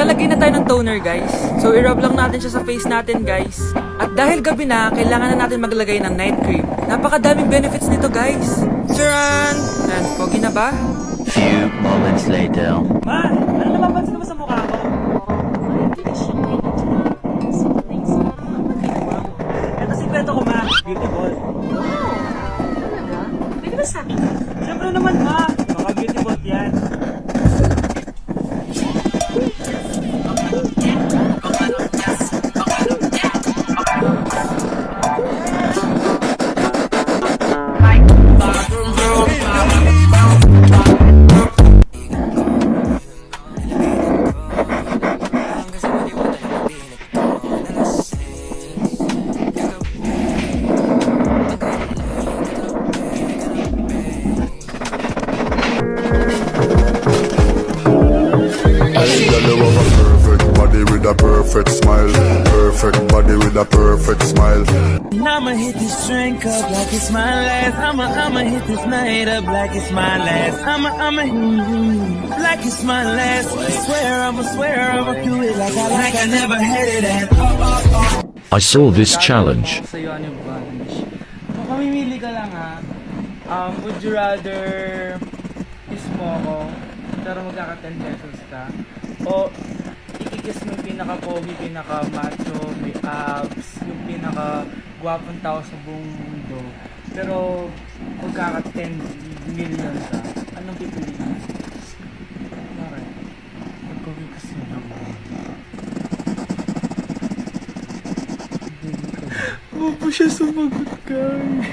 Maglalagay na tayo ng toner, guys. So, i-rub lang natin siya sa face natin, guys. At dahil gabi na, kailangan na natin maglagay ng night cream. Napakadaming benefits nito, guys. Charan! And, pogi na ba? Few moments later. Ma, ano napapansin mo sa mukha ko? Ito sikreto ko, ma. Beautiful. Wow! Talaga? Pwede ba sa akin? Siyempre naman, ma. Baka beautiful yan. Perfect smile, perfect body with a perfect smile. I'ma hit this drink up like it's my last. I'ma hit this night up like it's my last. I'ma like it's my last. Swear I'ma do it like I never had it at. I saw this challenge. Sa'yo ano yung bunch. Kung mamimili ka lang ha, would you rather kiss mo ako pero magkaka 10 pesos ka? O ikikiss mo yung pinaka-pogi, pinaka-macho, may abs, yung pinaka-gwapong tao sa buong mundo pero magkaka 10 million ka? Anong pipiliin mo? Bakit? Magkukikiss mo lang. Opo siya sumagot, guys.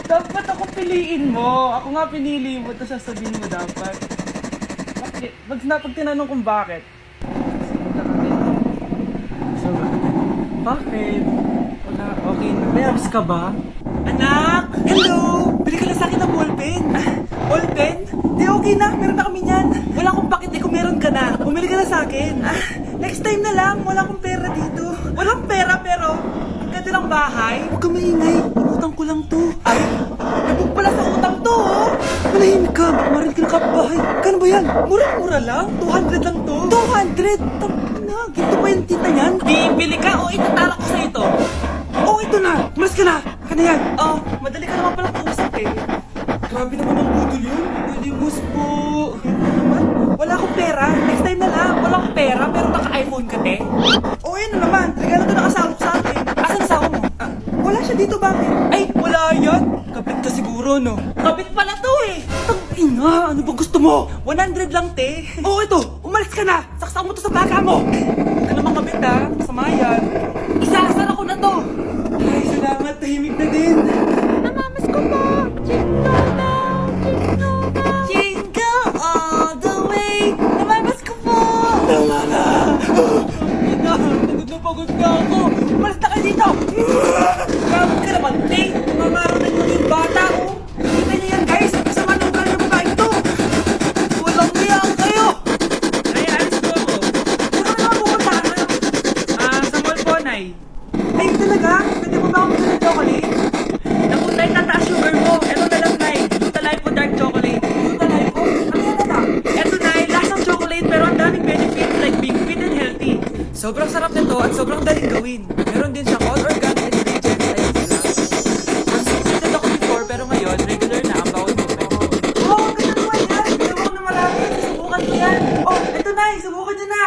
Dapat ako piliin mo. Ako nga pinili mo, tapos sasabihin mo dapat. Bakit? Pag tinanong kung bakit. So, bakit? Wala, okay na. May abs ka ba? Anak! Hello! Bili ka lang sa akin ng ballpen. Ballpen? Di okay na, meron na kami niyan. Wala akong bakit kung meron ka na. Bumili ka na sa akin. Next time na lang, wala akong pera dito. Walang pera pero ang ganda ng bahay. Huwag ka maingay, inutang ko lang to. Ay, nabuk pala sa utang to oh. Manahimik ka, marin ka ng kapbahay. Kano ba yan? Mura-mura lang, 200 lang to. 200? Tangina, ginto pa yung tinta niyan. Bibili ka o itatala ko sa ito? Oh, ito na, malas ka na. Ano yan? Oh, madali ka naman pala kausap eh. Grabe naman ang budol yun. Hindi boss po. Naman, wala akong pera. Next time na lang. Wala akong pera pero naka-iPhone ka, te. O, yun na naman. Regalo to ng asawa ko sa akin. Asan asawa mo? Wala siya dito, bakit? Ay, wala yan. Kapit ka siguro, no? Kapit pala to eh. Tangina, ano ba gusto mo? 100 lang, te. Oo, ito. Umalis ka na. Saksak mo to sa baka mo. Huwag ka namang kapit, ha. Masama yan. Isasara ko na to. Ay, salamat. Tahimik na din. Namamas ko po! Jingle bell! Jingle bell! Jingle all the way. Namamas ko po. Tama na. Pagod na ako. Umalis na kayo dito. Grabe ka naman, te. Mamarating mo yung bata, oh. Kita niyo yan, guys. Kasama ng ugali ng babae ito. Walang niyan kayo. Ay, alis po ako. Saan ka naman pupunta? Sa mall po, Nay. Ay, talaga? Pwede mo ba ako magdala ng chocolate? Naku, Nay, tataas sugar mo. Ito na lang, Nay. Nutalay po dark chocolate. Nutalay po? Ano yan, tata? Ito, Nay. Lasang chocolate pero ang daming benefits like being fit and healthy. Sobrang sarap nito at sobrang daling gawin. Meron din siyang all organic ingredients. Ayan sila. Constipated ako before pero ngayon regular na ang bawal movement. Oh, ganda naman yan. Gawang na marami. Subukan mo yan. Oh, eto na. Subukan niyo na.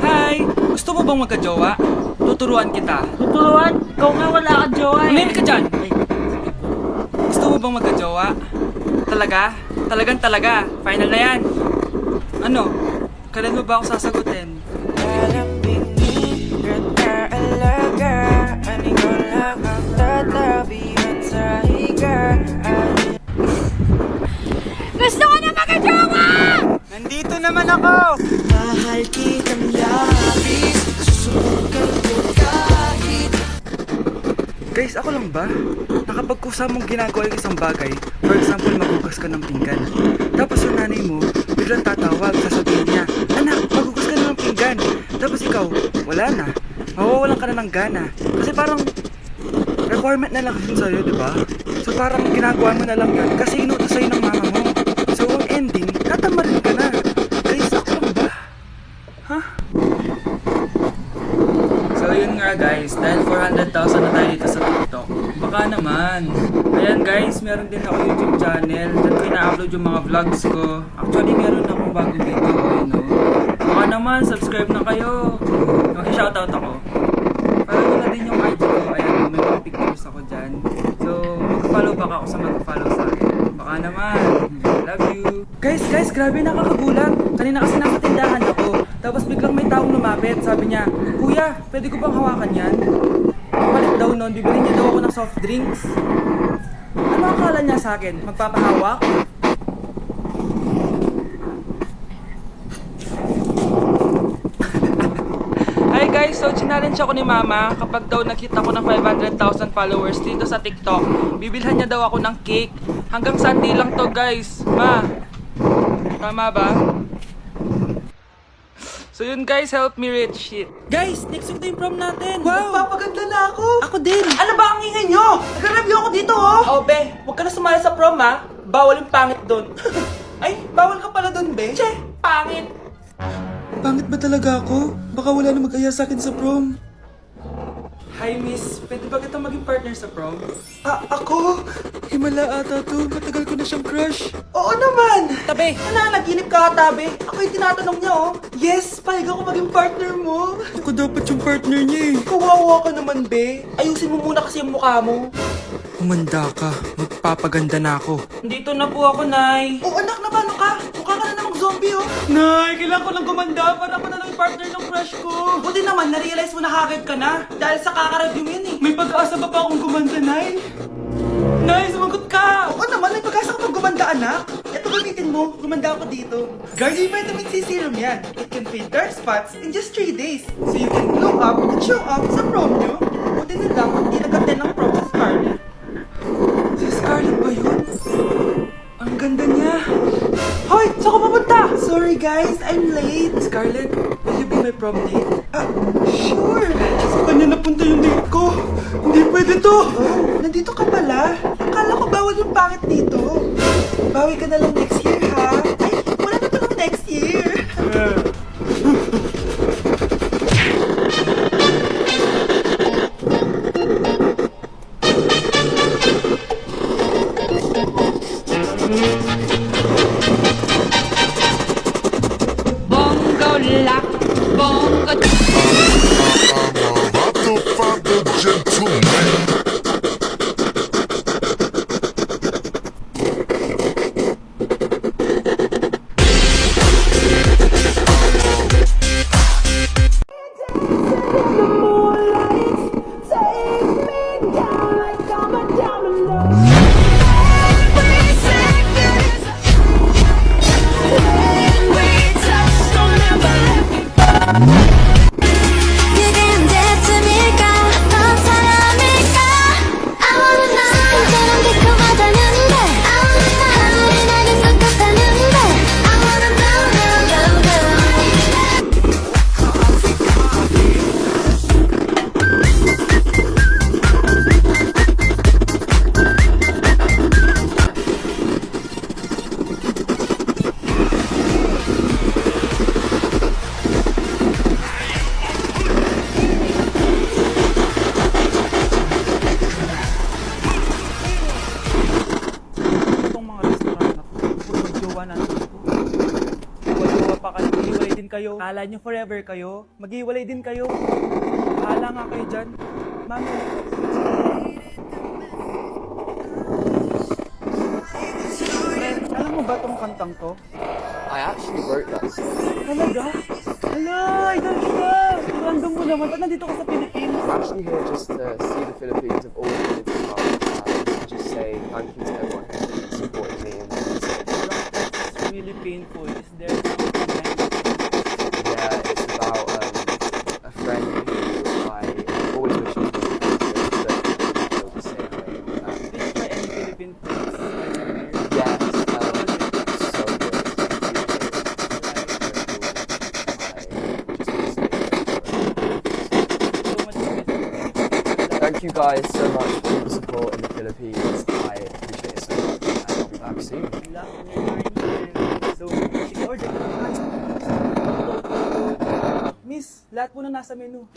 Hi! Gusto mo bang magka-jowa? Tuturuan kita. Tuturuan? Ikaw nga wala kang jowa eh. Unahin ka dyan! Gusto mo bang magka-jowa? Talaga? Talagang talaga. Final na yan. Ano? Kailan mo ba ako sasagutin? Gusto ko na magka-jowa! Nandito naman ako! Mahal kitang labis, susubukan ko kahit... Guys, ako lang ba? Nakapagkusa mong ginagawa yung isang bagay, for example, maghugas ka ng pinggan. Tapos yung nanay mo, biglang tatawag, sasabihin niya, anak, maghugas ka na ng pinggan. Tapos ikaw, wala na. Mawawalan ka na ng gana. Kasi parang requirement na lang yun sa'yo, di ba? So parang ginagawa mo na lang yun kasi inutos sa'yo ng mama mo. So ang ending, tatamarin ka na. Guys, Tara guys, dahil 400,000 na tayo dito sa TikTok. Baka naman. Ayan guys, meron din ako YouTube channel. Diyan ko ina-upload yung mga vlogs ko. Actually, meron akong bagong video. Ayun, no? Baka naman, subscribe na kayo. Mag-shoutout ako. Follow ko na din yung IG ko. Ayan, may mga pictures ako dyan. So, mag-follow back ako sa mag-follow sa akin. Baka naman. Love you. Guys, grabe nakakagulat. Kanina kasi nasa tindahan ako. Tapos biglang may taong lumapit. Sabi niya, Kuya, pwede ko bang hawakan yan? Palit daw nun, bibili niya daw ako ng soft drinks. Ano akala niya sa akin? Magpapahawak? Hi guys, so challenge ako ni Mama kapag daw nakita ko ng 500,000 followers dito sa TikTok, bibilhan niya daw ako ng cake. Hanggang Sunday lang to guys. Ma, tama ba? So yun guys, help me reach it. Guys, next week na yung prom natin. Wow! Magpapaganda na ako. Ako din. Ano ba ang ingay nyo? Nag-review ako dito oh. Oh be, huwag ka na sumali sa prom ha. Bawal yung pangit doon. Ay, bawal ka pala doon be. Che, pangit. Pangit ba talaga ako? Baka wala na mag-aya sa akin sa prom. Hi miss, pwede ba kita maging partner sa prom? Ako? Himala ata to, matagal ko na siyang crush. Oo naman! Tabi! Nananaginip ka tabi? Ako yung tinatanong niya oh. Yes, payag ako maging partner mo. Ako dapat yung partner niya eh. Kawawa ka naman be. Ayusin mo muna kasi yung mukha mo. Umanda ka, magpapaganda na ako. Dito na po ako, Nay. Oh anak, nabalo ka? Mukha ka na namang zombie oh. Nay, kailangan ko lang gumanda para ako na lang yung partner ng crush ko. Buti naman, na-realize mo na haggard ka na. Dahil sa kaka-review yan eh. May pag-asa ba pa akong gumanda, Nay? Nay, sumagot ka! Oo naman, may pag-asa ka pag gumanda, anak. Ito gamitin mo, gumanda ako dito. Guardian Vitamin C Serum yan. It can fade dark spots in just 3 days. So you can glow up and show up sa prom nyo. Buti na lang, hindi nag-attend ng prom sa Scarlett. Si Scarlett ba yun? Ang ganda niya. Hoy! Saan ka papunta? Sorry guys, I'm late. Scarlett, will you be my prom date? Sure. Sa kanya napunta yung date ko. Hindi pwede to. Oh, nandito ka pala. Akala ko bawal yung pangit dito. Bawi ka na lang next year ha. Ay, wala na palang next year. Bongo la, bongo. Father, gentleman. 그댄 대쯤일까 넌 사람일까 I wanna know 이처럼 달콤하다는데 I wanna know 하늘이 나는 것 같다는데 I wanna know, know, know, know. Itong mga restaurant na puro jowa na. Jowa pa kayo, maghiwalay din kayo. Kala nyo forever kayo, maghiwalay din kayo. Bahala nga kayo dyan. Mami. Friend, alam mo ba tong kantang to? I actually wrote that song. Talaga? Hala, idol ka! Random mo naman, ba't nandito ka sa Philippines? I'm actually here just to see the Philippines have always been to come and just say thank you to everyone who's supported me in this music. It's really painful. Is there something behind it? Yeah, it's about a friend who I always wish to be with, but feel the same way. Did you try any Philippine foods? Yes, so good. Thank you guys so much for the support in the Philippines. I appreciate it so much and I'll be back soon. So, order. Miss, lahat po na nasa menu.